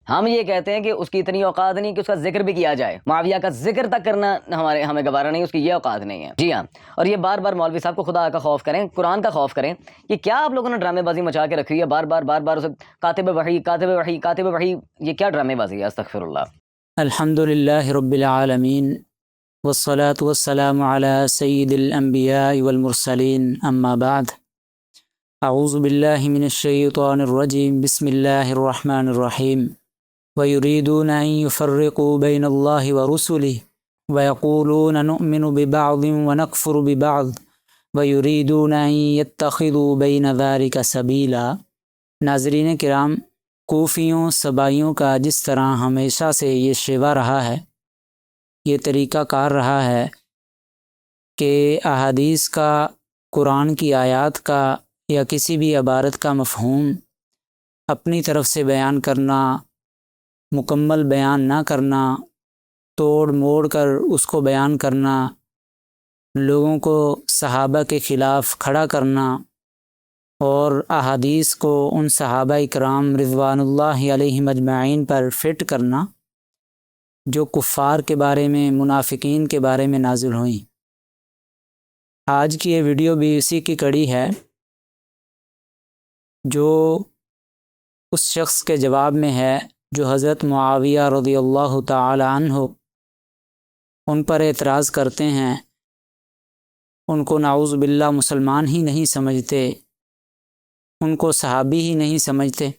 ہم یہ کہتے ہیں کہ اس کی اتنی اوقات نہیں کہ اس کا ذکر بھی کیا جائے، معاویہ کا ذکر تک کرنا ہمیں گوارا نہیں، اس کی یہ اوقات نہیں ہے۔ جی ہاں، اور یہ بار بار مولوی صاحب کو خدا کا خوف کریں، قرآن کا خوف کریں کہ کیا آپ لوگوں نے ڈرامے بازی مچا کے رکھی ہے، بار بار اسے کاتب وحی، یہ کیا ڈرامے بازی ہے؟ استغفر اللہ۔ الحمد للہ رب العالمین والصلاة والسلام على سید الانبیاء والمرسلین، اما بعد، اعوذ باللہ من الشیطان الرجیم، بسم اللہ الرحمن الرحیم۔ وَيُرِيدُونَ أَن يُفَرِّقُوا بَيْنَ اللَّهِ وَرُسُلِهِ وَيَقُولُونَ نُؤْمِنُ بِبَعْضٍ وَنَكْفُرُ بِبَعْضٍ وَيُرِيدُونَ أَن يَتَّخِذُوا بَيْنَ ذَلِكَ سَبِيلًا۔ ناظرین کرام، کوفیوں سبائیوں کا جس طرح ہمیشہ سے یہ شیوا رہا ہے، یہ طریقہ کار رہا ہے کہ احادیث کا، قرآن کی آیات کا یا کسی بھی عبارت کا مفہوم اپنی طرف سے بیان کرنا، مکمل بیان نہ کرنا، توڑ موڑ کر اس کو بیان کرنا، لوگوں کو صحابہ کے خلاف کھڑا کرنا اور احادیث کو ان صحابہ اکرام رضوان اللہ علیہم اجمعین پر فٹ کرنا جو کفار کے بارے میں، منافقین کے بارے میں نازل ہوئیں۔ آج کی یہ ویڈیو بھی اسی کی کڑی ہے جو اس شخص کے جواب میں ہے جو حضرت معاویہ رضی اللہ تعالی عنہ ان پر اعتراض کرتے ہیں، ان کو نعوذ باللہ مسلمان ہی نہیں سمجھتے، ان کو صحابی ہی نہیں سمجھتے۔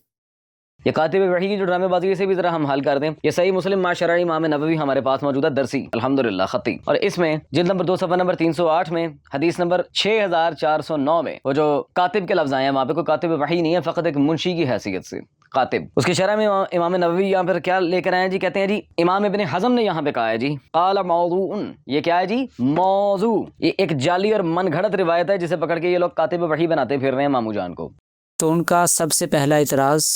یہ کاتب وحی کی جو ڈرامے بازی سے بھی ذرا ہم حل کر دیں۔ یہ صحیح مسلم معاشرہ امام نووی ہمارے پاس موجود ہے، درسی الحمدللہ خطی، اور اس میں جلد نمبر 2 صفحہ نمبر 308 میں حدیث نمبر 6409 میں وہ جو کاتب کے لفظ آئے ہیں، وہاں پہ کوئی کاتب وحی نہیں ہے، فقط ایک منشی کی حیثیت سے کاتب۔ اس کی شرح میں امام نووی یہاں پر کیا لے کر آئے ہیں جی؟ کہتے ہیں جی امام ابن حزم نے یہاں پہ کہا ہے جی قال موضوع، یہ کیا ہے جی؟ موضوع، یہ ایک جعلی اور من گھڑت روایت ہے جسے پکڑ کے یہ لوگ کاتب وحی بناتے پھر رہے ہیں مامو جان کو۔ تو ان کا سب سے پہلا اعتراض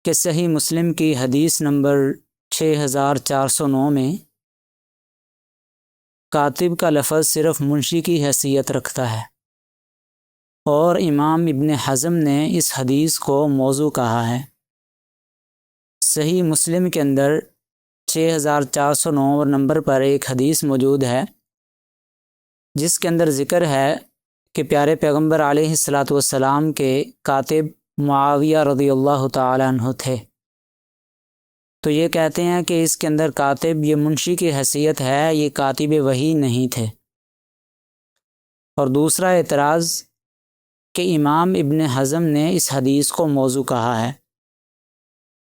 کہ صحیح مسلم کی حدیث نمبر 6409 میں کاتب کا لفظ صرف منشی کی حیثیت رکھتا ہے، اور امام ابن حزم نے اس حدیث کو موضوع کہا ہے۔ صحیح مسلم کے اندر 6409 نمبر پر ایک حدیث موجود ہے جس کے اندر ذکر ہے کہ پیارے پیغمبر علیہ الصلاۃ والسلام کے کاتب معاویہ رضی اللہ تعالی عنہ تھے۔ تو یہ کہتے ہیں کہ اس کے اندر کاتب یہ منشی کی حیثیت ہے، یہ کاتب وحی نہیں تھے۔ اور دوسرا اعتراض کہ امام ابن حزم نے اس حدیث کو موضوع کہا ہے۔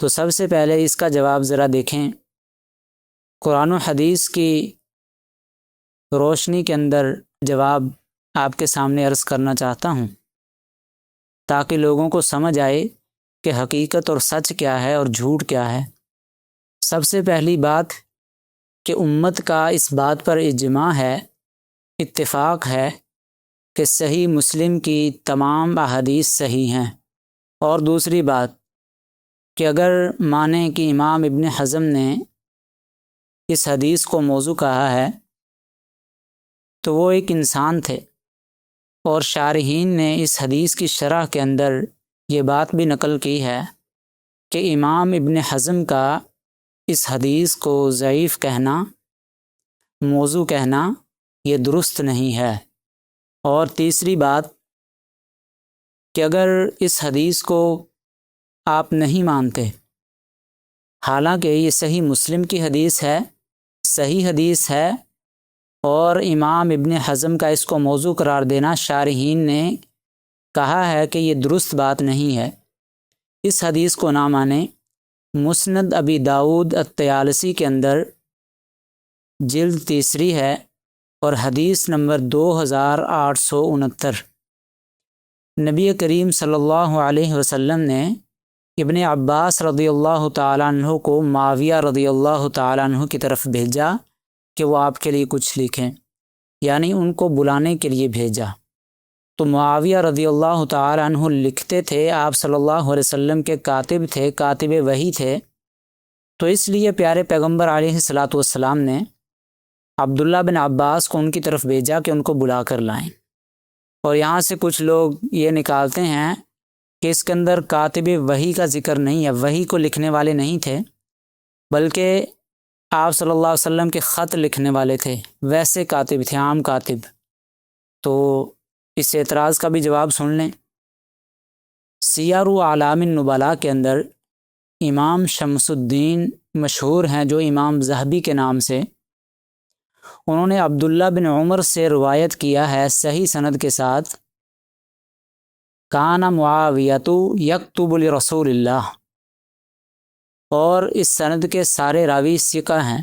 تو سب سے پہلے اس کا جواب ذرا دیکھیں، قرآن و حدیث کی روشنی کے اندر جواب آپ کے سامنے عرض کرنا چاہتا ہوں تاکہ لوگوں کو سمجھ آئے کہ حقیقت اور سچ کیا ہے اور جھوٹ کیا ہے۔ سب سے پہلی بات کہ امت کا اس بات پر اجماع ہے، اتفاق ہے کہ صحیح مسلم کی تمام احادیث صحیح ہیں۔ اور دوسری بات کہ اگر مانیں کہ امام ابن حزم نے اس حدیث کو موضوع کہا ہے تو وہ ایک انسان تھے، اور شارحین نے اس حدیث کی شرح کے اندر یہ بات بھی نقل کی ہے کہ امام ابن حزم کا اس حدیث کو ضعیف کہنا، موضوع کہنا یہ درست نہیں ہے۔ اور تیسری بات کہ اگر اس حدیث کو آپ نہیں مانتے، حالانکہ یہ صحیح مسلم کی حدیث ہے، صحیح حدیث ہے، اور امام ابن حزم کا اس کو موضوع قرار دینا شارحین نے کہا ہے کہ یہ درست بات نہیں ہے، اس حدیث کو نہ مانیں۔ مسند ابی داؤد الطیالسی کے اندر جلد 3 ہے اور حدیث نمبر 2869، نبی کریم صلی اللہ علیہ وسلم نے ابن عباس رضی اللہ تعالیٰ عنہ کو معاویہ رضی اللہ تعالیٰ عنہ کی طرف بھیجا کہ وہ آپ کے لیے کچھ لکھیں، یعنی ان کو بلانے کے لیے بھیجا۔ تو معاویہ رضی اللہ تعالیٰ عنہ لکھتے تھے، آپ صلی اللہ علیہ وسلم کے کاتب تھے، کاتب وحی تھے، تو اس لیے پیارے پیغمبر علیہ الصلاۃ والسلام نے عبداللہ بن عباس کو ان کی طرف بھیجا کہ ان کو بلا کر لائیں۔ اور یہاں سے کچھ لوگ یہ نکالتے ہیں کہ اس کے اندر کاتب وحی کا ذکر نہیں ہے، وحی کو لکھنے والے نہیں تھے، بلکہ آپ صلی اللہ علیہ وسلم کے خط لکھنے والے تھے، ویسے کاتب تھے، عام کاتب۔ تو اس اعتراض کا بھی جواب سن لیں۔ سیر اعلام النبلاء کے اندر امام شمس الدین مشہور ہیں جو امام ذہبی کے نام سے، انہوں نے عبداللہ بن عمر سے روایت کیا ہے صحیح سند کے ساتھ، کان معاویۃ یکتب لرسول اللہ، اور اس سند کے سارے راوی ثقہ ہیں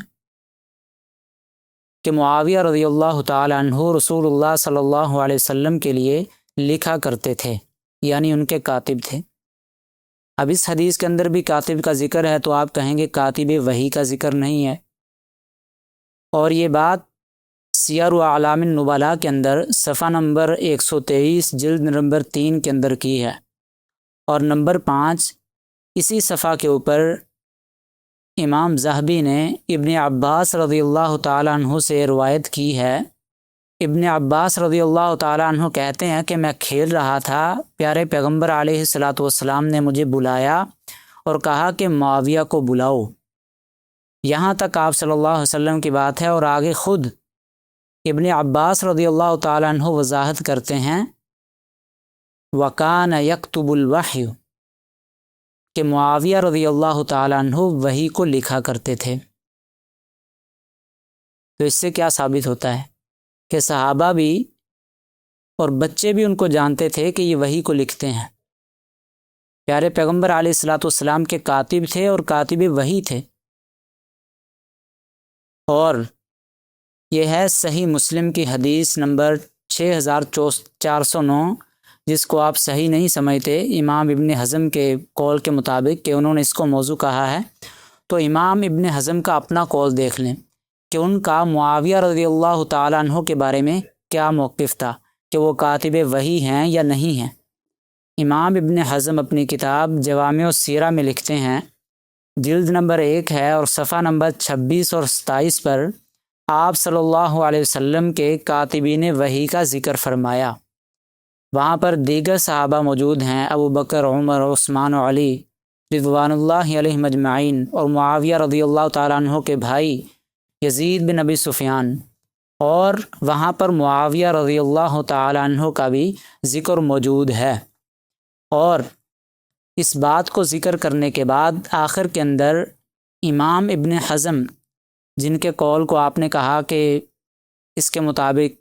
کہ معاویہ رضی اللہ تعالی عنہ رسول اللہ صلی اللہ علیہ وسلم کے لیے لکھا کرتے تھے، یعنی ان کے کاتب تھے۔ اب اس حدیث کے اندر بھی کاتب کا ذکر ہے تو آپ کہیں گے کاتب وحی کا ذکر نہیں ہے، اور یہ بات سیر اعلام النبلاء کے اندر صفحہ نمبر 123 جلد نمبر 3 کے اندر کی ہے، اور نمبر 5 اسی صفحہ کے اوپر امام ذہبی نے ابن عباس رضی اللہ تعالیٰ عنہ سے روایت کی ہے۔ ابن عباس رضی اللہ تعالیٰ عنہ کہتے ہیں کہ میں کھیل رہا تھا، پیارے پیغمبر علیہ الصلاۃ والسلام نے مجھے بلایا اور کہا کہ معاویہ کو بلاؤ۔ یہاں تک آپ صلی اللہ علیہ وسلم کی بات ہے، اور آگے خود ابن عباس رضی اللہ تعالیٰ عنہ وضاحت کرتے ہیں وَكَانَ يَكْتُبُ الْوَحْيُ، کہ معاویہ رضی اللہ تعالیٰ عنہ وحی کو لکھا کرتے تھے۔ تو اس سے کیا ثابت ہوتا ہے کہ صحابہ بھی اور بچے بھی ان کو جانتے تھے کہ یہ وحی کو لکھتے ہیں۔ پیارے پیغمبر علیہ الصلاۃ والسلام کے کاتب تھے اور کاتب وحی تھے، اور یہ ہے صحیح مسلم کی حدیث نمبر 6409، جس کو آپ صحیح نہیں سمجھتے امام ابن حزم کے قول کے مطابق کہ انہوں نے اس کو موضوع کہا ہے، تو امام ابن حزم کا اپنا قول دیکھ لیں کہ ان کا معاویہ رضی اللہ تعالیٰ عنہ کے بارے میں کیا موقف تھا، کہ وہ کاتب وحی ہیں یا نہیں ہیں۔ امام ابن حزم اپنی کتاب جوامع السیرہ میں لکھتے ہیں، جلد نمبر 1 ہے اور صفحہ نمبر 26 اور 27 پر آپ صلی اللہ علیہ وسلم کے کاتبین وحی کا ذکر فرمایا۔ وہاں پر دیگر صحابہ موجود ہیں، ابو بکر، عمر، عثمان و علی رضوان اللہ علیہم اجمعین، اور معاویہ رضی اللہ تعالیٰ عنہ کے بھائی یزید بن ابی سفیان، اور وہاں پر معاویہ رضی اللہ تعالیٰ عنہ کا بھی ذکر موجود ہے۔ اور اس بات کو ذکر کرنے کے بعد آخر کے اندر امام ابن حزم، جن کے قول کو آپ نے کہا کہ اس کے مطابق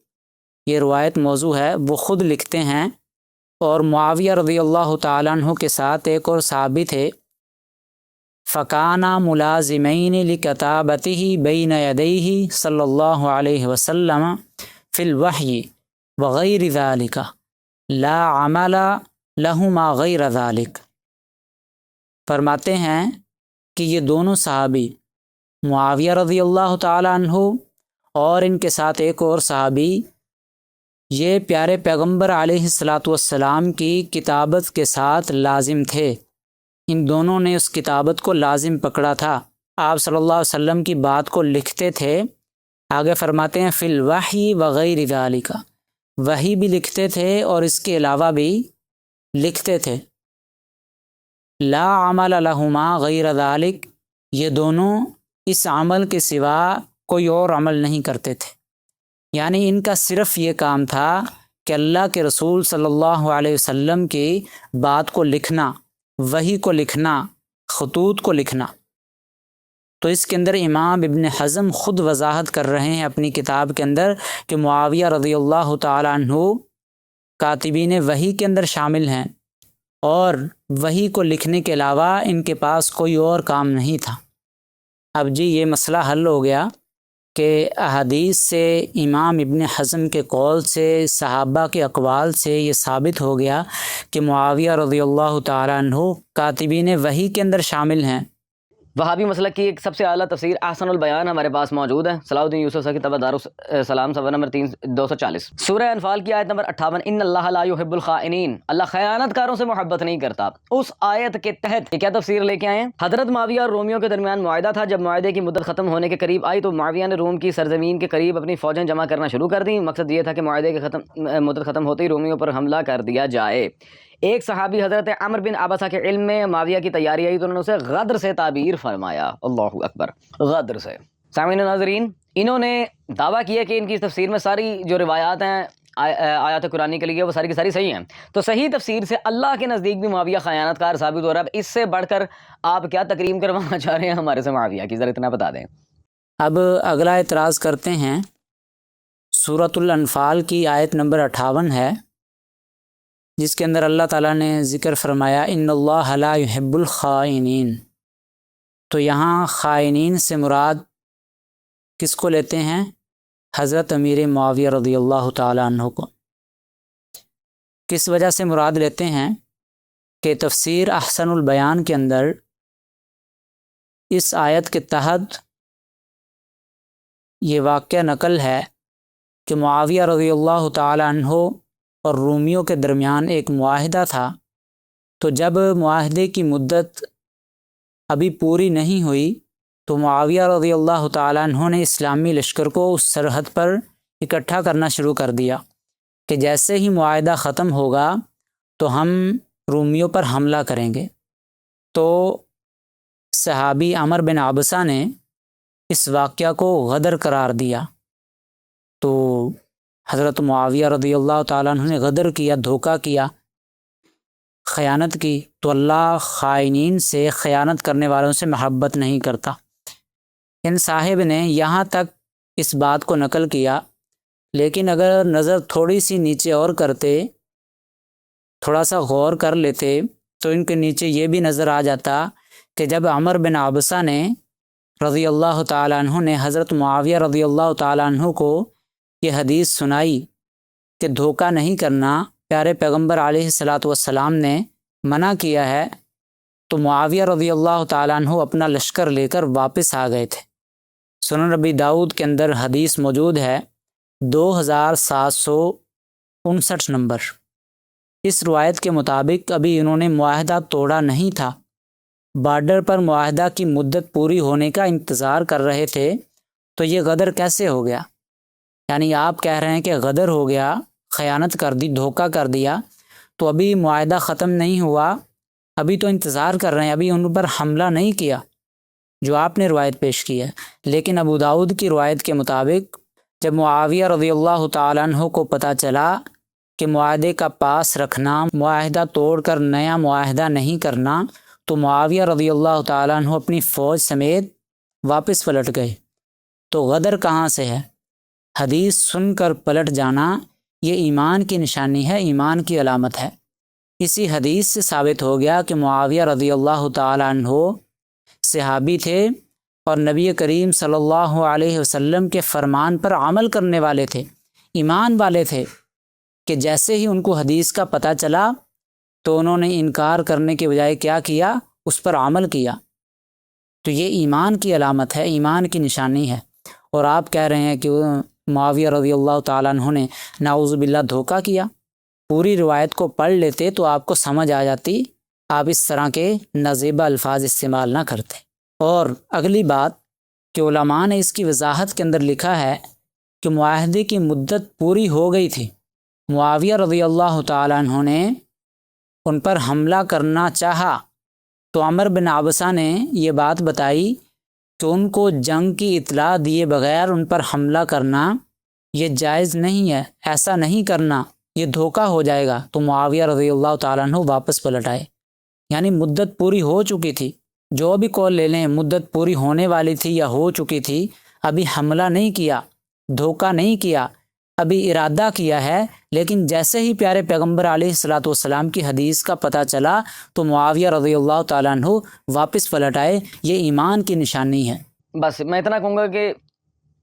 یہ روایت موضوع ہے، وہ خود لکھتے ہیں، اور معاویہ رضی اللہ تعالیٰ عنہ کے ساتھ ایک اور صحابی تھے، فَكَانَا مُلَازِمَيْنِ لِكَتَابَتِهِ بَيْنَ يَدَيْهِ صلی اللہ علیہ وسلم فی الوحی وغیر ذالک لا عمل لہما غیر ذالک۔ فرماتے ہیں کہ یہ دونوں صحابی، معاویہ رضی اللہ تعالیٰ عنہ اور ان کے ساتھ ایک اور صحابی، یہ پیارے پیغمبر علیہ الصلاۃ والسلام کی کتابت کے ساتھ لازم تھے۔ ان دونوں نے اس کتابت کو لازم پکڑا تھا، آپ صلی اللہ علیہ وسلم کی بات کو لکھتے تھے۔ آگے فرماتے ہیں فی الوحی وغیر ذالک، وحی بھی لکھتے تھے اور اس کے علاوہ بھی لکھتے تھے۔ لا عمل لہما غیر ذالک، یہ دونوں اس عمل کے سوا کوئی اور عمل نہیں کرتے تھے، یعنی ان کا صرف یہ کام تھا کہ اللہ کے رسول صلی اللہ علیہ وسلم کی بات کو لکھنا، وحی کو لکھنا، خطوط کو لکھنا۔ تو اس کے اندر امام ابن حزم خود وضاحت کر رہے ہیں اپنی کتاب کے اندر کہ معاویہ رضی اللہ تعالیٰ عنہ کاتبین وحی کے اندر شامل ہیں، اور وحی کو لکھنے کے علاوہ ان کے پاس کوئی اور کام نہیں تھا۔ اب جی یہ مسئلہ حل ہو گیا کہ احادیث سے، امام ابن حزم کے قول سے، صحابہ کے اقوال سے یہ ثابت ہو گیا کہ معاویہ رضی اللہ تعالیٰ عنہ کاتبین وحی کے اندر شامل ہیں۔ وہابی مسلک کی ایک سب سے اعلیٰ تفسیر احسن البیان ہمارے پاس موجود ہے، صلاح الدین یوسف کی کتاب دارالسلام صفحہ نمبر 240، سورہ انفال کی آیت نمبر 58، ان اللہ لا یحب الخائنین، اللہ خیانت کاروں سے محبت نہیں کرتا۔ اس آیت کے تحت کیا تفسیر لے کے آئے ہیں؟ حضرت معاویہ اور رومیوں کے درمیان معاہدہ تھا، جب معاہدے کی مدت ختم ہونے کے قریب آئی تو معاویہ نے روم کی سرزمین کے قریب اپنی فوجیں جمع کرنا شروع کر دیں۔ مقصد یہ تھا کہ معاہدے کی مدت ختم ہوتے ہی رومیوں پر حملہ کر دیا جائے۔ ایک صحابی حضرت عمر بن عبسہ کے علم میں معاویہ کی تیاری آئی تو انہوں نے اسے غدر سے تعبیر فرمایا. اللہ اکبر, غدر سے. سامعین و ناظرین, انہوں نے دعویٰ کیا کہ ان کی تفسیر میں ساری جو روایات ہیں آیات قرآنی کے لیے وہ ساری کی ساری صحیح ہیں. تو صحیح تفسیر سے اللہ کے نزدیک بھی معاویہ خیانت کار ثابت ہو رہا ہے. اب اس سے بڑھ کر آپ کیا تکریم کروانا چاہ رہے ہیں ہمارے سے معاویہ کی, ذرا اتنا بتا دیں. اب اگلا اعتراض کرتے ہیں, سورۃ الانفال کی آیت نمبر 58 ہے, جس کے اندر اللہ تعالیٰ نے ذکر فرمایا ان اللہ لا يحب الخائنین. تو یہاں خائنین سے مراد کس کو لیتے ہیں؟ حضرت امیر معاویہ رضی اللہ تعالیٰ عنہ کو. کس وجہ سے مراد لیتے ہیں؟ کہ تفسیر احسن البیان کے اندر اس آیت کے تحت یہ واقعہ نقل ہے کہ معاویہ رضی اللہ تعالیٰ عنہ اور رومیوں کے درمیان ایک معاہدہ تھا. تو جب معاہدے کی مدت ابھی پوری نہیں ہوئی تو معاویہ رضی اللہ تعالیٰ عنہ نے اسلامی لشکر کو اس سرحد پر اکٹھا کرنا شروع کر دیا کہ جیسے ہی معاہدہ ختم ہوگا تو ہم رومیوں پر حملہ کریں گے. تو صحابی عمر بن عبسہ نے اس واقعہ کو غدر قرار دیا. تو حضرت معاویہ رضی اللہ تعالیٰ عنہ نے غدر کیا, دھوکہ کیا, خیانت کی. تو اللہ خائنین سے, خیانت کرنے والوں سے محبت نہیں کرتا. ان صاحب نے یہاں تک اس بات کو نقل کیا, لیکن اگر نظر تھوڑی سی نیچے اور کرتے, تھوڑا سا غور کر لیتے, تو ان کے نیچے یہ بھی نظر آ جاتا کہ جب عمر بن عبسہ نے رضی اللہ تعالیٰ عنہ نے حضرت معاویہ رضی اللہ تعالیٰ عنہ کو یہ حدیث سنائی کہ دھوکہ نہیں کرنا, پیارے پیغمبر علیہ الصلاۃ والسلام نے منع کیا ہے, تو معاویہ رضی اللہ تعالیٰ عنہ اپنا لشکر لے کر واپس آ گئے تھے. سنن نبی داؤد کے اندر حدیث موجود ہے 2759 نمبر. اس روایت کے مطابق ابھی انہوں نے معاہدہ توڑا نہیں تھا, بارڈر پر معاہدہ کی مدت پوری ہونے کا انتظار کر رہے تھے. تو یہ غدر کیسے ہو گیا؟ یعنی آپ کہہ رہے ہیں کہ غدر ہو گیا, خیانت کر دی, دھوکہ کر دیا, تو ابھی معاہدہ ختم نہیں ہوا, ابھی تو انتظار کر رہے ہیں, ابھی ان پر حملہ نہیں کیا جو آپ نے روایت پیش کی ہے. لیکن ابو داؤد کی روایت کے مطابق جب معاویہ رضی اللہ تعالیٰ عنہ کو پتہ چلا کہ معاہدے کا پاس رکھنا, معاہدہ توڑ کر نیا معاہدہ نہیں کرنا, تو معاویہ رضی اللہ تعالیٰ عنہ اپنی فوج سمیت واپس پلٹ گئے. تو غدر کہاں سے ہے؟ حدیث سن کر پلٹ جانا یہ ایمان کی نشانی ہے, ایمان کی علامت ہے. اسی حدیث سے ثابت ہو گیا کہ معاویہ رضی اللہ تعالیٰ عنہ صحابی تھے اور نبی کریم صلی اللہ علیہ وسلم کے فرمان پر عمل کرنے والے تھے, ایمان والے تھے, کہ جیسے ہی ان کو حدیث کا پتہ چلا تو انہوں نے انکار کرنے کے بجائے کیا کیا؟ اس پر عمل کیا. تو یہ ایمان کی علامت ہے, ایمان کی نشانی ہے. اور آپ کہہ رہے ہیں کہ معاویہ رضی اللہ تعالیٰ عنہ نے نعوذ باللہ دھوکہ کیا. پوری روایت کو پڑھ لیتے تو آپ کو سمجھ آ جاتی, آپ اس طرح کے نازیبہ الفاظ استعمال نہ کرتے. اور اگلی بات کہ علماء نے اس کی وضاحت کے اندر لکھا ہے کہ معاہدے کی مدت پوری ہو گئی تھی, معاویہ رضی اللہ تعالیٰ عنہ نے ان پر حملہ کرنا چاہا, تو عمر بن عبسہ نے یہ بات بتائی کہ ان کو جنگ کی اطلاع دیے بغیر ان پر حملہ کرنا یہ جائز نہیں ہے, ایسا نہیں کرنا, یہ دھوکہ ہو جائے گا. تو معاویہ رضی اللہ تعالیٰ عنہ واپس پلٹ آئے. یعنی مدت پوری ہو چکی تھی, جو بھی قول لے لیں, مدت پوری ہونے والی تھی یا ہو چکی تھی, ابھی حملہ نہیں کیا, دھوکہ نہیں کیا, ابھی ارادہ کیا ہے. لیکن جیسے ہی پیارے پیغمبر علیہ الصلاۃ والسلام کی حدیث کا پتہ چلا تو معاویہ رضی اللہ تعالیٰ عنہ واپس پلٹ آئے. یہ ایمان کی نشانی ہے. بس میں اتنا کہوں گا کہ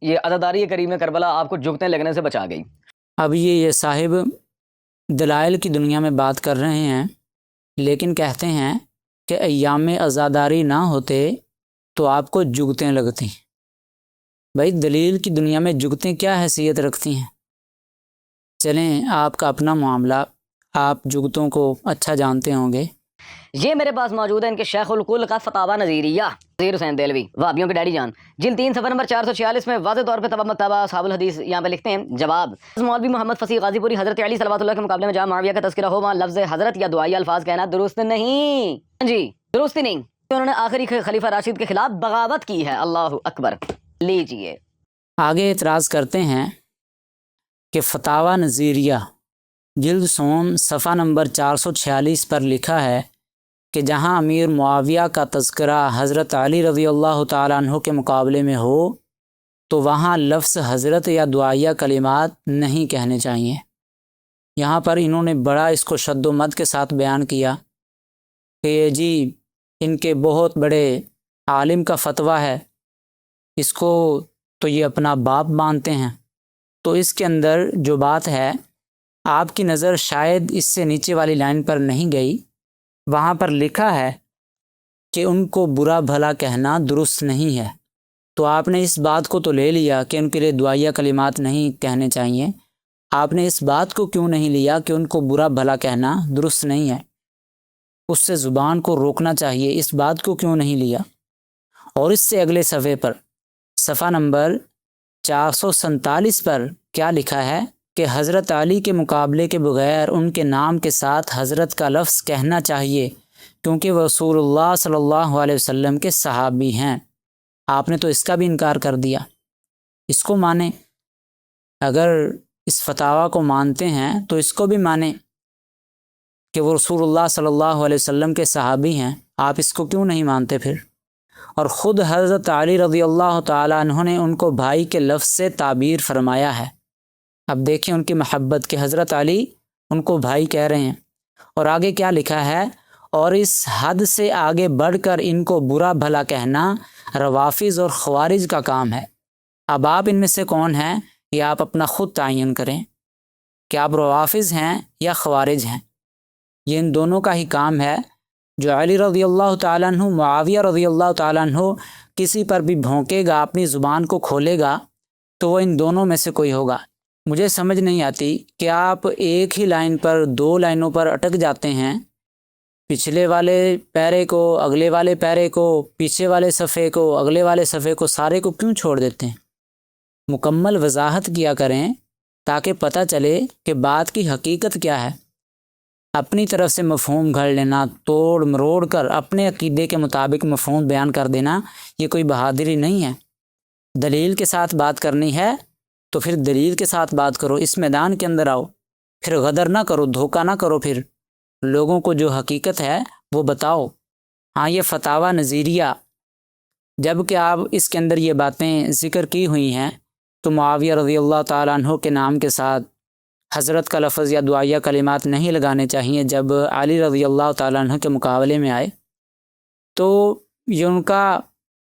یہ عزاداری کریم کربلا آپ کو جھکنے لگنے سے بچا گئی. اب یہ صاحب دلائل کی دنیا میں بات کر رہے ہیں, لیکن کہتے ہیں کہ ایام عزاداری نہ ہوتے تو آپ کو جگتیں لگتی. بھائی دلیل کی دنیا میں جگتیں کیا حیثیت رکھتی ہیں؟ چلیں آپ کا اپنا معاملہ, آپ جگتوں کو اچھا جانتے ہوں گے. یہ میرے پاس موجود ہے ان کے شیخ القول کا فتاوی نظیریہ. نذیر حسین دہلوی وہابیوں کے ڈیڈی جان، جلد 3 صفحہ نمبر 446 میں واضح طور پہ تبع متبع اصحاب الحدیث یہاں پہ لکھتے ہیں جواب، مولوی محمد فصیح غازی پوری حضرت علی صلوات اللہ کے مقابلے میں جہاں معاویہ کا تذکرہ ہو وہاں لفظ حضرت یا دعائیہ الفاظ کہنا درست نہیں، جی درست نہیں، انہوں نے آخری خلیفہ راشد کے خلاف بغاوت کی ہے، اللہ اکبر۔ لیجئے آگے اعتراض کرتے ہیں کہ فتاوی نظیریہ جلد سوم صفحہ نمبر 446 پر لکھا ہے کہ جہاں امیر معاویہ کا تذکرہ حضرت علی رضی اللہ تعالیٰ عنہ کے مقابلے میں ہو تو وہاں لفظ حضرت یا دعائیہ کلمات نہیں کہنے چاہیے۔ یہاں پر انہوں نے بڑا اس کو شد و مد کے ساتھ بیان کیا کہ یہ جی ان کے بہت بڑے عالم کا فتویٰ ہے، اس کو تو یہ اپنا باپ مانتے ہیں۔ تو اس کے اندر جو بات ہے آپ کی نظر شاید اس سے نیچے والی لائن پر نہیں گئی، وہاں پر لکھا ہے کہ ان کو برا بھلا کہنا درست نہیں ہے، تو آپ نے اس بات کو تو لے لیا کہ ان کے لیے دعائیہ کلمات نہیں کہنے چاہیے، آپ نے اس بات کو کیوں نہیں لیا کہ ان کو برا بھلا کہنا درست نہیں ہے، اس سے زبان کو روکنا چاہیے، اس بات کو کیوں نہیں لیا؟ اور اس سے اگلے صفحے پر صفحہ نمبر 447 پر کیا لکھا ہے کہ حضرت علی کے مقابلے کے بغیر ان کے نام کے ساتھ حضرت کا لفظ کہنا چاہیے کیونکہ وہ رسول اللہ صلی اللہ علیہ وسلم کے صحابی ہیں۔ آپ نے تو اس کا بھی انکار کر دیا، اس کو مانیں، اگر اس فتاویٰ کو مانتے ہیں تو اس کو بھی مانیں کہ وہ رسول اللہ صلی اللہ علیہ وسلم کے صحابی ہیں، آپ اس کو کیوں نہیں مانتے پھر؟ اور خود حضرت علی رضی اللہ تعالیٰ عنہ نے ان کو بھائی کے لفظ سے تعبیر فرمایا ہے۔ اب دیکھیں ان کی محبت کہ حضرت علی ان کو بھائی کہہ رہے ہیں، اور آگے کیا لکھا ہے، اور اس حد سے آگے بڑھ کر ان کو برا بھلا کہنا روافض اور خوارج کا کام ہے۔ اب آپ ان میں سے کون ہیں یہ آپ اپنا خود تعین کریں کہ آپ روافض ہیں یا خوارج ہیں۔ یہ ان دونوں کا ہی کام ہے، جو علی رضی اللہ تعالیٰ عنہ، معاویہ رضی اللہ تعالیٰ عنہ کسی پر بھی بھونکے گا، اپنی زبان کو کھولے گا تو وہ ان دونوں میں سے کوئی ہوگا۔ مجھے سمجھ نہیں آتی کہ آپ ایک ہی لائن پر 2 لائنوں پر اٹک جاتے ہیں، پچھلے والے پیرے کو، اگلے والے پیرے کو، پیچھے والے صفحے کو، اگلے والے صفحے کو، سارے کو کیوں چھوڑ دیتے ہیں؟ مکمل وضاحت کیا کریں تاکہ پتہ چلے کہ بات کی حقیقت کیا ہے۔ اپنی طرف سے مفہوم گھڑ لینا، توڑ مروڑ کر اپنے عقیدے کے مطابق مفہوم بیان کر دینا، یہ کوئی بہادری نہیں ہے۔ دلیل کے ساتھ بات کرنی ہے تو پھر دلیل کے ساتھ بات کرو، اس میدان کے اندر آؤ، پھر غدر نہ کرو، دھوکہ نہ کرو، پھر لوگوں کو جو حقیقت ہے وہ بتاؤ۔ ہاں یہ فتاوی نظیریہ، جب کہ آپ اس کے اندر یہ باتیں ذکر کی ہوئی ہیں تو معاویہ رضی اللہ تعالیٰ عنہ کے نام کے ساتھ حضرت کا لفظ یا دعائیہ کلمات نہیں لگانے چاہیے جب علی رضی اللہ تعالیٰ عنہ کے مقابلے میں آئے، تو یہ ان کا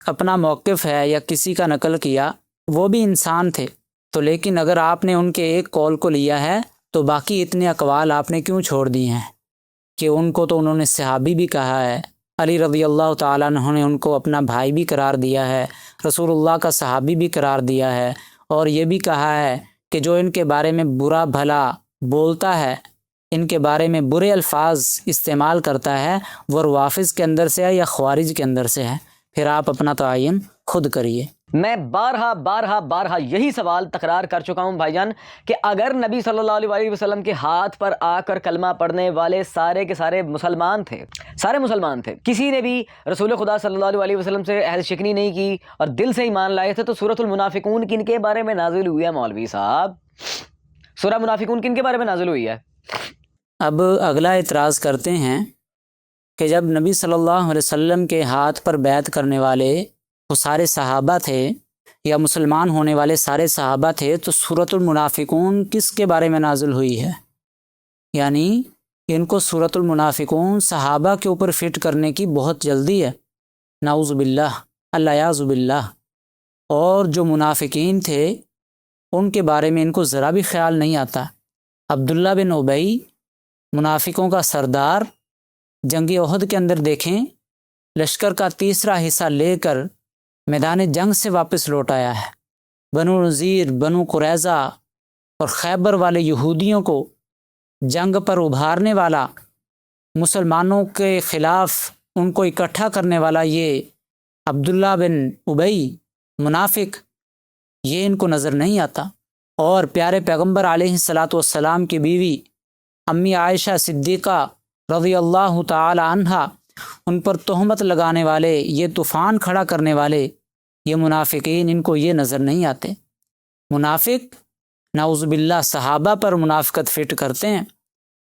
اپنا موقف ہے یا کسی کا نقل کیا، وہ بھی انسان تھے، تو لیکن اگر آپ نے ان کے ایک قول کو لیا ہے تو باقی اتنے اقوال آپ نے کیوں چھوڑ دیے ہیں کہ ان کو تو انہوں نے صحابی بھی کہا ہے، علی رضی اللہ تعالیٰ عنہ نے ان کو اپنا بھائی بھی قرار دیا ہے، رسول اللہ کا صحابی بھی قرار دیا ہے، اور یہ بھی کہا ہے کہ جو ان کے بارے میں برا بھلا بولتا ہے، ان کے بارے میں برے الفاظ استعمال کرتا ہے، وہ روافض کے اندر سے ہے یا خوارج کے اندر سے ہے۔ پھر آپ اپنا تعین خود کریے۔ میں بارہا یہی سوال تکرار کر چکا ہوں بھائی جان کہ اگر نبی صلی اللہ علیہ وسلم کے ہاتھ پر آ کر کلمہ پڑھنے والے سارے کے سارے مسلمان تھے، کسی نے بھی رسول خدا صلی اللہ علیہ وسلم سے عہد شکنی نہیں کی اور دل سے ایمان لائے تھے، تو سورۃ المنافقون کن کے بارے میں نازل ہوئی ہے مولوی صاحب؟ سورہ منافقون کن کے بارے میں نازل ہوئی ہے؟ اب اگلا اعتراض کرتے ہیں کہ جب نبی صلی اللہ علیہ وسلم کے ہاتھ پر بیعت کرنے والے وہ سارے صحابہ تھے یا مسلمان ہونے والے سارے صحابہ تھے، تو سورۃ المنافقون کس کے بارے میں نازل ہوئی ہے؟ یعنی ان کو سورۃ المنافقون صحابہ کے اوپر فٹ کرنے کی بہت جلدی ہے، نعوذ باللہ، الیاذ باللہ۔ اور جو منافقین تھے ان کے بارے میں ان کو ذرا بھی خیال نہیں آتا۔ عبداللہ بن ابی، منافقوں کا سردار، جنگ احد کے اندر دیکھیں لشکر کا تیسرا حصہ لے کر میدان جنگ سے واپس لوٹ آیا ہے۔ بنو نذیر، بنو قریظہ اور خیبر والے یہودیوں کو جنگ پر ابھارنے والا، مسلمانوں کے خلاف ان کو اکٹھا کرنے والا یہ عبداللہ بن ابی منافق، یہ ان کو نظر نہیں آتا، اور پیارے پیغمبر علیہ الصلاۃ والسلام کی بیوی امی عائشہ صدیقہ رضی اللہ تعالی عنہا، ان پر تہمت لگانے والے، یہ طوفان کھڑا کرنے والے، یہ منافقین، ان کو یہ نظر نہیں آتے۔ منافق نعوذ باللہ صحابہ پر منافقت فٹ کرتے ہیں،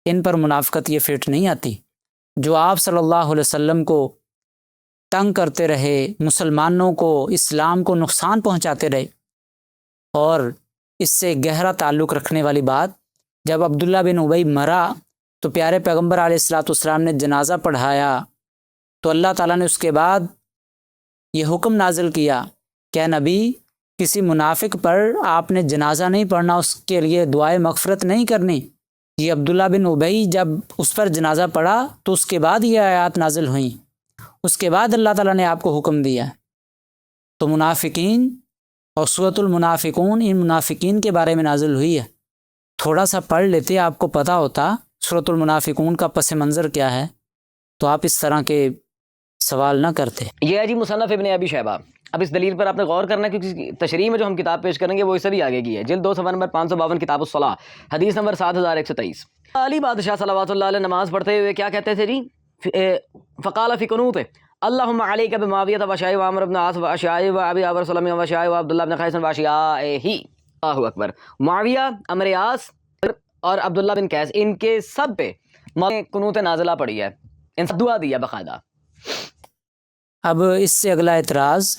ان پر منافقت یہ فٹ نہیں آتی۔ جو آپ صلی اللہ علیہ وسلم کو تنگ کرتے رہے، مسلمانوں کو، اسلام کو نقصان پہنچاتے رہے، اور اس سے گہرا تعلق رکھنے والی بات، جب عبداللہ بن ابی مرا تو پیارے پیغمبر علیہ الصلاۃ والسلام نے جنازہ پڑھایا، تو اللہ تعالیٰ نے اس کے بعد یہ حکم نازل کیا کہ اے نبی، کسی منافق پر آپ نے جنازہ نہیں پڑھنا، اس کے لیے دعائے مغفرت نہیں کرنی۔ یہ عبداللہ بن ابی جب اس پر جنازہ پڑھا تو اس کے بعد یہ آیات نازل ہوئیں، اس کے بعد اللہ تعالیٰ نے آپ کو حکم دیا۔ تو منافقین اور سورۃ المنافقون، ان منافقین کے بارے میں نازل ہوئی ہے۔ تھوڑا سا پڑھ لیتے، آپ کو پتہ ہوتا سورۃ المنافقون کا پس منظر کیا ہے، تو آپ اس طرح کے سوال نہ کرتے۔ یہ ہے جی مصنف ابن ابی شیبہ۔ اب اس دلیل پر آپ نے غور کرنا ہے، کیونکہ تشریح میں جو ہم کتاب پیش کریں گے وہ اس سے بھی آگے کی ہے۔ جلد 2 صفحہ نمبر 552، کتاب الصلاۃ، حدیث نمبر 7123۔ علی بادشاہ صلوات اللہ علیہ نماز پڑھتے ہوئے کیا کہتے تھے جی؟ فقال فی قنوت اللہم علیک بمعاویہ وشعیب وعمر بن عاص وشعیب وابی عبر سلمی وشعیب وعبداللہ بن قیس وشعیہ، اللہ اکبر۔ معاویہ، عمر عاص اور عبداللہ بن قیس، ان کے سب پہ قنوت نازلہ پڑی ہے، ان سب دعا دی ہے باقاعدہ۔ اب اس سے اگلا اعتراض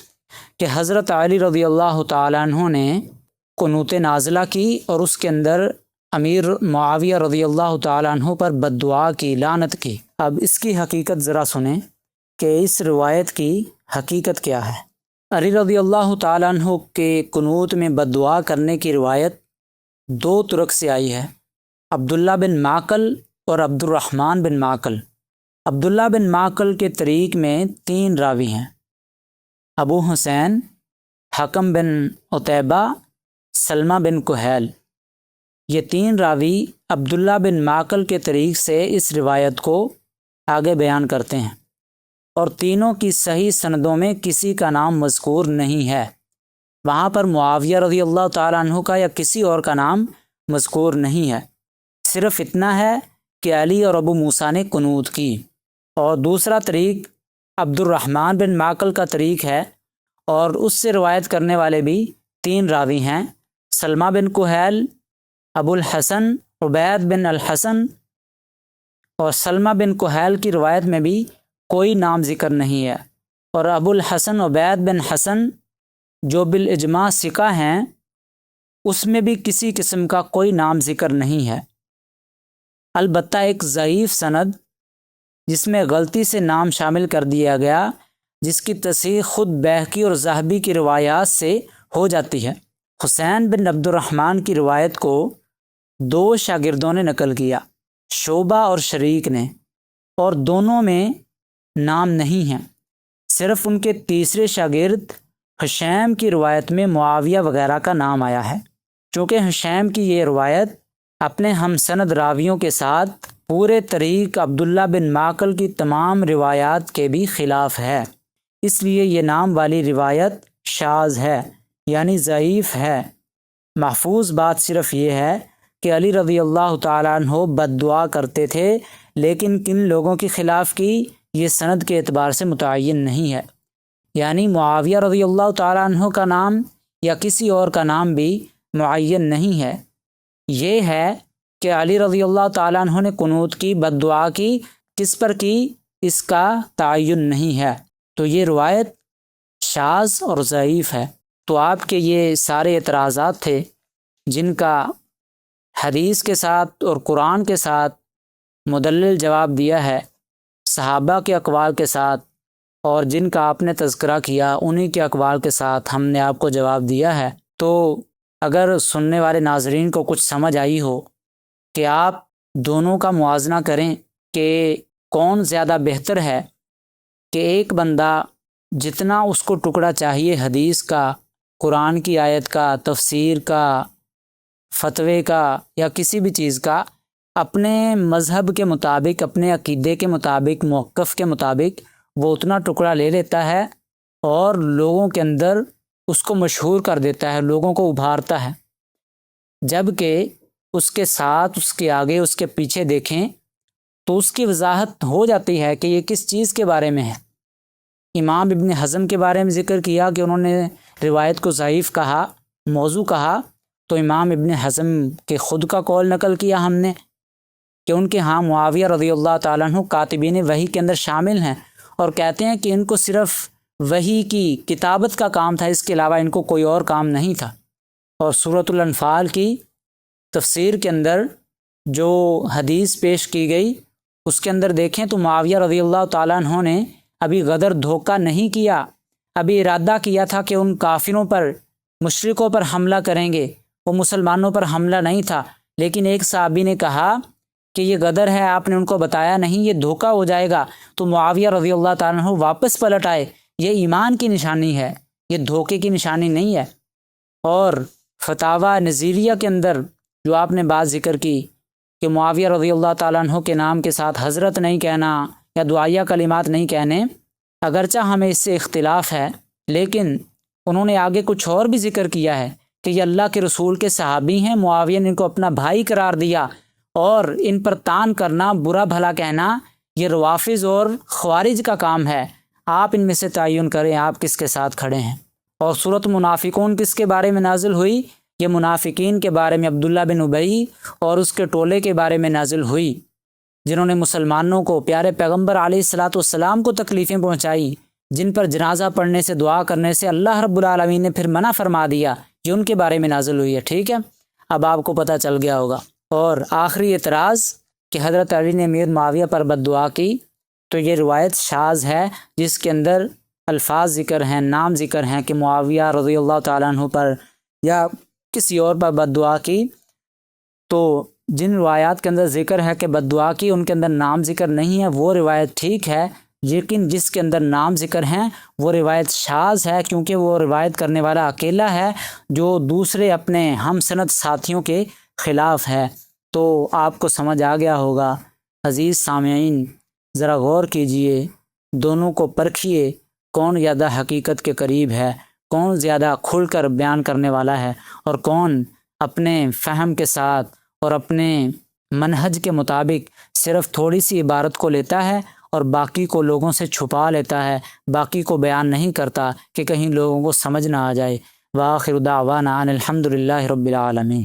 کہ حضرت علی رضی اللہ تعالیٰ عنہ نے قنوت نازلہ کی اور اس کے اندر امیر معاویہ رضی اللہ تعالیٰ عنہ پر بد دعا کی، لعنت کی۔ اب اس کی حقیقت ذرا سنیں کہ اس روایت کی حقیقت کیا ہے۔ علی رضی اللہ تعالیٰ عنہ کے قنوت میں بد دعا کرنے کی روایت 2 طرق سے آئی ہے، عبداللہ بن معقل اور عبد الرحمن بن معقل۔ عبداللہ بن معقل کے طریق میں 3 راوی ہیں، ابو حسین، حکم بن عتیبہ، سلمہ بن کہیل۔ یہ 3 راوی عبداللہ بن معقل کے طریق سے اس روایت کو آگے بیان کرتے ہیں، اور تینوں کی صحیح سندوں میں کسی کا نام مذکور نہیں ہے۔ وہاں پر معاویہ رضی اللہ تعالیٰ عنہ کا یا کسی اور کا نام مذکور نہیں ہے، صرف اتنا ہے کہ علی اور ابو موسیٰ نے قنوت کی۔ اور دوسرا طریق عبد الرحمن بن معقل کا طریق ہے، اور اس سے روایت کرنے والے بھی 3 راوی ہیں، سلمہ بن کہیل، ابو الحسن عبید بن الحسن، اور سلمہ بن کہیل کی روایت میں بھی کوئی نام ذکر نہیں ہے، اور ابو الحسن عبید بن حسن جو بالاجماع ثقہ ہیں، اس میں بھی کسی قسم کا کوئی نام ذکر نہیں ہے۔ البتہ ایک ضعیف سند جس میں غلطی سے نام شامل کر دیا گیا، جس کی تصحیح خود بیہقی اور ذہبی کی روایات سے ہو جاتی ہے۔ حسین بن عبد الرحمن کی روایت کو 2 شاگردوں نے نقل کیا، شعبہ اور شریک نے، اور دونوں میں نام نہیں ہیں، صرف ان کے تیسرے شاگرد حشیم کی روایت میں معاویہ وغیرہ کا نام آیا ہے۔ چونکہ حشیم کی یہ روایت اپنے ہم سند راویوں کے ساتھ پورے طریق عبداللہ بن معقل کی تمام روایات کے بھی خلاف ہے، اس لیے یہ نام والی روایت شاذ ہے، یعنی ضعیف ہے۔ محفوظ بات صرف یہ ہے کہ علی رضی اللہ تعالیٰ عنہ بد دعا کرتے تھے، لیکن کن لوگوں کے خلاف کی یہ سند کے اعتبار سے متعین نہیں ہے، یعنی معاویہ رضی اللہ تعالیٰ عنہ کا نام یا کسی اور کا نام بھی معین نہیں ہے۔ یہ ہے کہ علی رضی اللہ تعالیٰ عنہ نے قنوت کی، بد دعا کی، کس پر کی اس کا تعین نہیں ہے، تو یہ روایت شاذ اور ضعیف ہے۔ تو آپ کے یہ سارے اعتراضات تھے جن کا حدیث کے ساتھ اور قرآن کے ساتھ مدلل جواب دیا ہے، صحابہ کے اقوال کے ساتھ، اور جن کا آپ نے تذکرہ کیا انہی کے اقوال کے ساتھ ہم نے آپ کو جواب دیا ہے۔ تو اگر سننے والے ناظرین کو کچھ سمجھ آئی ہو کہ آپ دونوں کا موازنہ کریں کہ کون زیادہ بہتر ہے، کہ ایک بندہ جتنا اس کو ٹکڑا چاہیے حدیث کا، قرآن کی آیت کا، تفسیر کا، فتوے کا، یا کسی بھی چیز کا، اپنے مذہب کے مطابق، اپنے عقیدے کے مطابق، موقف کے مطابق وہ اتنا ٹکڑا لے لیتا ہے، اور لوگوں کے اندر اس کو مشہور کر دیتا ہے، لوگوں کو ابھارتا ہے، جبکہ اس کے ساتھ، اس کے آگے، اس کے پیچھے دیکھیں تو اس کی وضاحت ہو جاتی ہے کہ یہ کس چیز کے بارے میں ہے۔ امام ابن حزم کے بارے میں ذکر کیا کہ انہوں نے روایت کو ضعیف کہا، موضوع کہا، تو امام ابن حزم کے خود کا قول نقل کیا ہم نے کہ ان کے ہاں معاویہ رضی اللہ تعالیٰ عنہ کاتبین وحی کے اندر شامل ہیں، اور کہتے ہیں کہ ان کو صرف وحی کی کتابت کا کام تھا، اس کے علاوہ ان کو کوئی اور کام نہیں تھا۔ اور سورۃ الانفال کی تفسیر کے اندر جو حدیث پیش کی گئی اس کے اندر دیکھیں تو معاویہ رضی اللہ تعالیٰ عنہ نے ابھی غدر دھوکہ نہیں کیا، ابھی ارادہ کیا تھا کہ ان کافروں پر، مشرکوں پر حملہ کریں گے، وہ مسلمانوں پر حملہ نہیں تھا، لیکن ایک صحابی نے کہا کہ یہ غدر ہے، آپ نے ان کو بتایا نہیں، یہ دھوکہ ہو جائے گا، تو معاویہ رضی اللہ تعالیٰ عنہ واپس پلٹ آئے۔ یہ ایمان کی نشانی ہے، یہ دھوکے کی نشانی نہیں ہے۔ اور فتاوی نظیریہ کے اندر جو آپ نے بات ذکر کی کہ معاویہ رضی اللہ تعالیٰ عنہ کے نام کے ساتھ حضرت نہیں کہنا یا دعائیہ کلمات نہیں کہنے، اگرچہ ہمیں اس سے اختلاف ہے، لیکن انہوں نے آگے کچھ اور بھی ذکر کیا ہے کہ یہ اللہ کے رسول کے صحابی ہیں، معاویہ نے ان کو اپنا بھائی قرار دیا، اور ان پر تان کرنا، برا بھلا کہنا، یہ روافض اور خوارج کا کام ہے۔ آپ ان میں سے تعین کریں آپ کس کے ساتھ کھڑے ہیں۔ اور سورۃ منافقون کس کے بارے میں نازل ہوئی؟ یہ منافقین کے بارے میں، عبداللہ بن ابی اور اس کے ٹولے کے بارے میں نازل ہوئی، جنہوں نے مسلمانوں کو، پیارے پیغمبر علیہ الصلاۃ والسلام کو تکلیفیں پہنچائی، جن پر جنازہ پڑھنے سے، دعا کرنے سے اللہ رب العالمین نے پھر منع فرما دیا، یہ ان کے بارے میں نازل ہوئی ہے۔ ٹھیک ہے، اب آپ کو پتہ چل گیا ہوگا۔ اور آخری اعتراض کہ حضرت علی نے امیر معاویہ پر بد دعا کی، تو یہ روایت شاذ ہے جس کے اندر الفاظ ذکر ہیں، نام ذکر ہیں کہ معاویہ رضی اللہ تعالیٰ عنہ پر یا کسی اور پر بد دعا کی۔ تو جن روایات کے اندر ذکر ہے کہ بد دعا کی، ان کے اندر نام ذکر نہیں ہے، وہ روایت ٹھیک ہے، لیکن جس کے اندر نام ذکر ہیں وہ روایت شاذ ہے، کیونکہ وہ روایت کرنے والا اکیلا ہے جو دوسرے اپنے ہم سند ساتھیوں کے خلاف ہے۔ تو آپ کو سمجھ آ گیا ہوگا۔ عزیز سامعین، ذرا غور کیجئے، دونوں کو پرکھیے، کون زیادہ حقیقت کے قریب ہے، کون زیادہ کھل کر بیان کرنے والا ہے، اور کون اپنے فہم کے ساتھ اور اپنے منہج کے مطابق صرف تھوڑی سی عبارت کو لیتا ہے اور باقی کو لوگوں سے چھپا لیتا ہے، باقی کو بیان نہیں کرتا کہ کہیں لوگوں کو سمجھ نہ آ جائے۔ وآخر دعوانا ان الحمد للہ رب العالمین۔